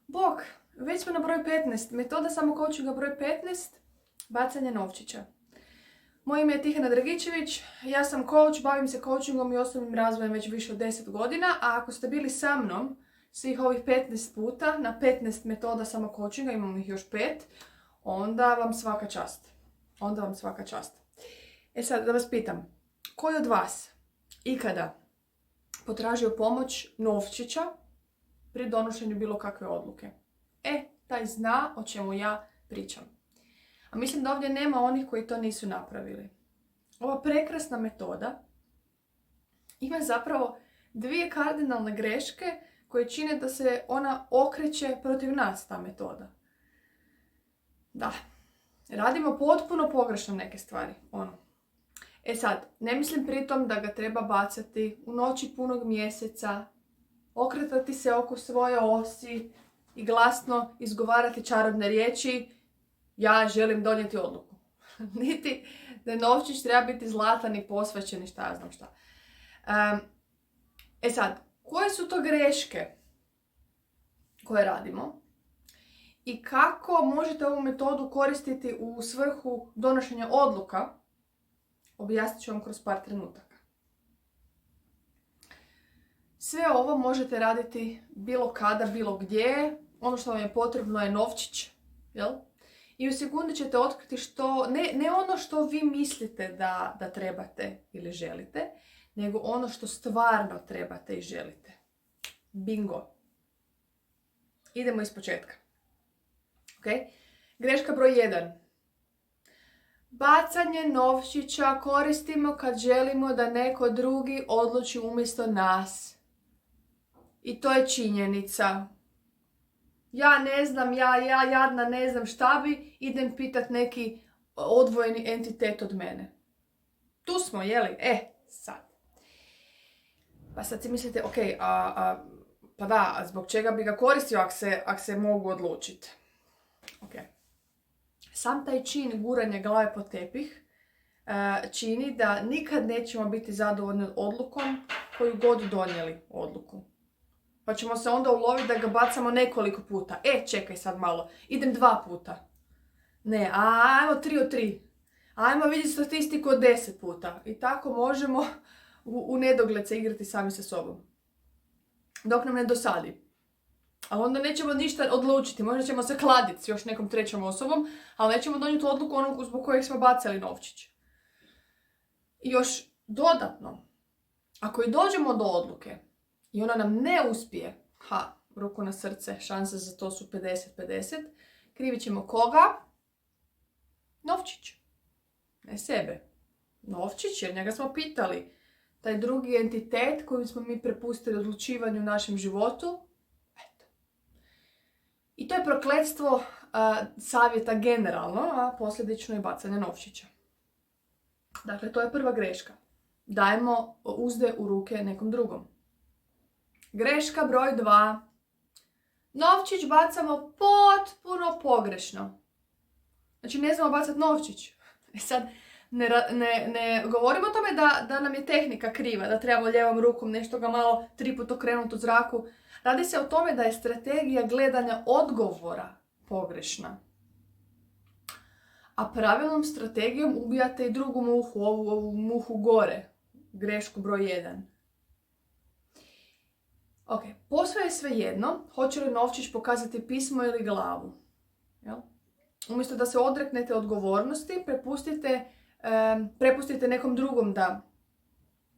Bok, već smo na broj 15. Metoda samokoučinga broj 15. Bacanje novčića. Moje ime je Tihana Dragičević, ja sam coach, bavim se coachingom i osobnim razvojem već više od 10 godina, a ako ste bili sa mnom svih ovih 15 puta na 15 metoda samokoučinga, imamo ih još 5, onda vam svaka čast. E sad, da vas pitam, koji od vas ikada potražio pomoć novčića pri donošenju bilo kakve odluke? Taj zna o čemu ja pričam. A mislim da ovdje nema onih koji to nisu napravili. Ova prekrasna metoda ima zapravo dvije kardinalne greške koje čine da se ona okreće protiv nas, ta metoda. Da, radimo potpuno pogrešno neke stvari. E sad, ne mislim pritom da ga treba bacati u noći punog mjeseca, okretati se oko svoje osi i glasno izgovarati čarobne riječi: ja želim donijeti odluku. Niti da novčić treba biti zlatan i posvećen i šta ja znam šta. E sad, koje su to greške koje radimo i kako možete ovu metodu koristiti u svrhu donošenja odluka, objasnit ću vam kroz par trenutaka. Sve ovo možete raditi bilo kada, bilo gdje. Ono što vam je potrebno je novčić, jel? I u sekundi ćete otkriti ne ono što vi mislite da trebate ili želite, nego ono što stvarno trebate i želite. Bingo! Idemo iz početka. Okay? Greška broj 1. Bacanje novčića koristimo kad želimo da neko drugi odluči umjesto nas. I to je činjenica. Ja ne znam, ja jadna ne znam šta bi, idem pitat neki odvojeni entitet od mene. Tu smo, jeli? Sad. Pa sad si mislite, pa da, zbog čega bi ga koristio ako se mogu odlučiti? Sam taj čin guranja glave pod tepih čini da nikad nećemo biti zadovoljni odlukom koju god donijeli odluku. Pa ćemo se onda uloviti da ga bacamo nekoliko puta. Čekaj sad malo, idem 2 puta. Ne, ajmo 3 od 3. Ajmo vidjeti statistiku od 10 puta. I tako možemo u nedogled se igrati sami sa sobom. Dok nam ne dosadi. Ali onda nećemo ništa odlučiti. Možda ćemo se kladiti s još nekom trećom osobom, ali nećemo donijeti odluku onog zbog kojeg smo bacali novčić. I još dodatno, ako i dođemo do odluke i ona nam ne uspije, ruku na srce, šanse za to su 50-50, krivit ćemo koga? Novčić. Ne sebe. Novčić, jer njega smo pitali. Taj drugi entitet koji smo mi prepustili odlučivanju u našem životu. I to je prokletstvo savjeta generalno, a posljedično je bacanje novčića. Dakle, to je prva greška. Dajemo uzde u ruke nekom drugom. Greška broj 2. Novčić bacamo potpuno pogrešno. Znači, ne znamo bacati novčić. Sad, ne govorimo o tome da nam je tehnika kriva, da trebamo lijevom rukom nešto ga malo 3 puta okrenuti u zraku. Radi se o tome da je strategija gledanja odgovora pogrešna. A pravilnom strategijom ubijate i drugu muhu, ovu muhu gore. Grešku broj 1. Posve je svejedno, hoće li novčić pokazati pismo ili glavu. Jel? Umjesto da se odreknete odgovornosti, prepustite nekom drugom da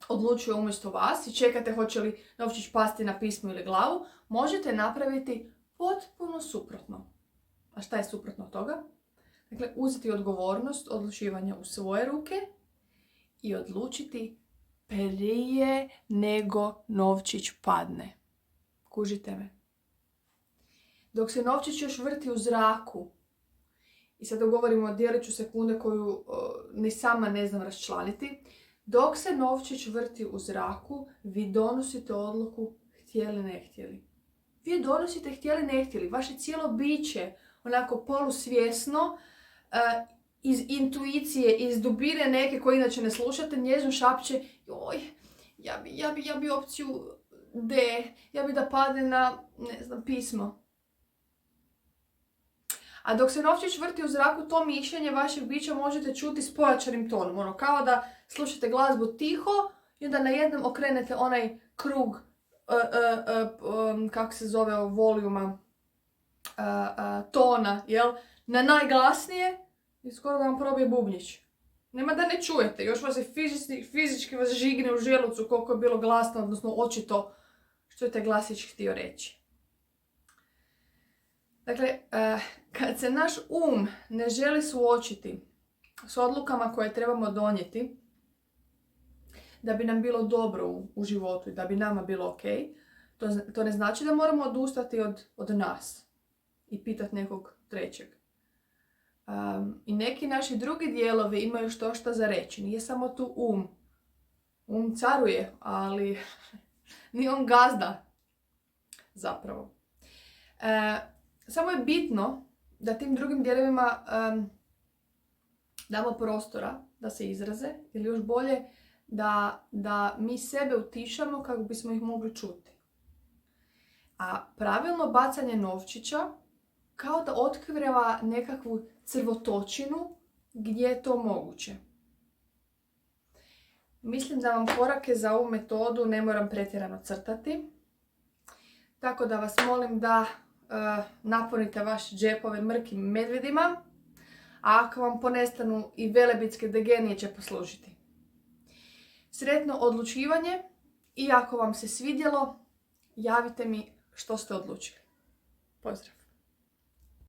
odlučuje umjesto vas i čekate hoće li novčić pasti na pismo ili glavu, možete napraviti potpuno suprotno. A šta je suprotno od toga? Dakle, uzeti odgovornost odlučivanja u svoje ruke i odlučiti prije nego novčić padne. Kužite me? Dok se novčić još vrti u zraku, i sad govorimo o dijeliću sekunde koju ni sama ne znam raščlaniti, dok se novčić vrti u zraku, vi donosite odluku htjeli ne htjeli. Vi donosite htjeli ne htjeli. Vaše cijelo biće, onako polusvjesno, iz intuicije, iz dubine neke koje inače ne slušate, njezno šapće: joj, ja bi opciju D, ja bi da padne na, ne znam, pismo. A dok se novčić vrti u zraku, to mišljenje vašeg bića možete čuti s pojačanim tonom. Ono, kao da slušate glazbu tiho i onda najednom okrenete onaj krug, kako se zove, volijuma, tona, jel? Na najglasnije i skoro da vam probije bubnjić. Nema da ne čujete, još vas je fizički vas žigne u želucu koliko je bilo glasno, odnosno očito što je taj glasić htio reći. Dakle, kad se naš ne želi suočiti s odlukama koje trebamo donijeti da bi nam bilo dobro u životu i da bi nama bilo ok, to ne znači da moramo odustati od nas i pitati nekog trećeg. I neki naši drugi dijelovi imaju što za reći. Nije samo tu caruje, ali nije on gazda zapravo. Samo je bitno da tim drugim dijelovima damo prostora da se izraze, ili još bolje da mi sebe utišamo kako bismo ih mogli čuti. A pravilno bacanje novčića kao da otkriva nekakvu crvotočinu gdje je to moguće. Mislim da vam korake za ovu metodu ne moram pretjerano crtati. Tako da vas molim da napunite vaše džepove mrkim medvedima, a ako vam ponestanu i velebitske degenije će poslužiti. Sretno odlučivanje i ako vam se svidjelo, javite mi što ste odlučili. Pozdrav!